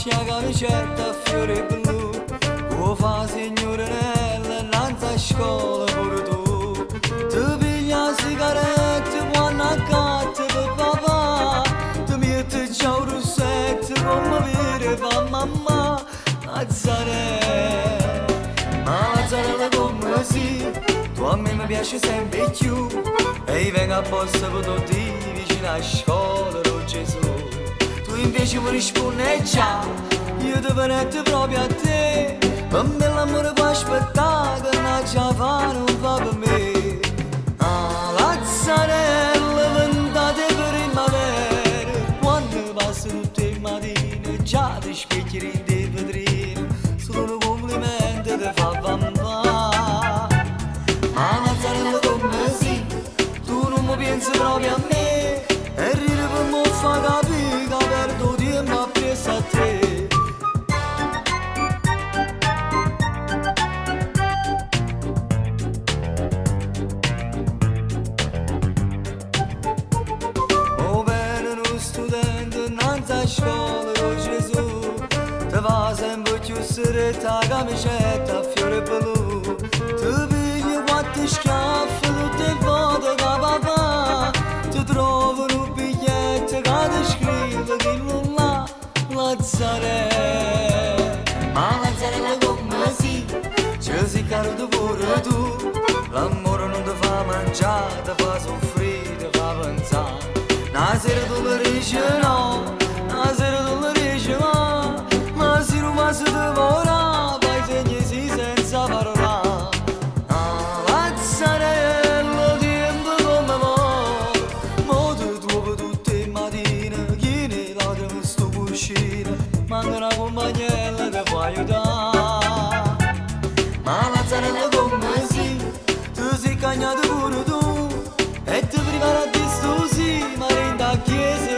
la camicetta a fiore blu, come fa signorinella innanzi a scuola pure tu. Ti piglia la sigaretta quando accatta per papà, ti metti già un rossetto come vede fa mamma. Mazzarella, ma mazzarella come sì, tu a me mi piace sempre più, e vengo apposta per tutti vicino a scuola, oh Gesù. Tu invece mi rispondi già, io ti prendo proprio a te, per me l'amore può aspettare, che non ce la fa, non fa per me. Ah, mazzarella, ventate per primavera, quando passo tutte le mattine, già ti specchi in te vetrine, solo un complimento ti fa vampà. Ma mazzarella come sì, tu non mi pensi proprio a me, e ride per me fa capire che perdo tempo appresso a te. Oh bene uno studente innanzi a scuola con Gesù, ti fa sempre più stretta la camicetta a fiore blu, ti pigli quattro schiaffi tutte le foto da papà, ti trovano un biglietto che ti scrive che non l'ha Lazzarella. Ma Lazzarella come sì, ci sei caruto pure tu, l'amore non ti fa mangiare, ti fa soffrire, ti fa pensare. Una sera tu mi dici no, una sera tu mi dici ma se non mi si devora, fai segni sì senza parola. Ah, Lazzarella, tempo come mo, mo ti trovo tutte le mattine, chi ne lacrime sto cuscino, manca una compagnella ti può aiutare. Ma Lazzarella come sì, tu sei cagnato pure tu, e ti prima a di sto sì, ma renda a chiesa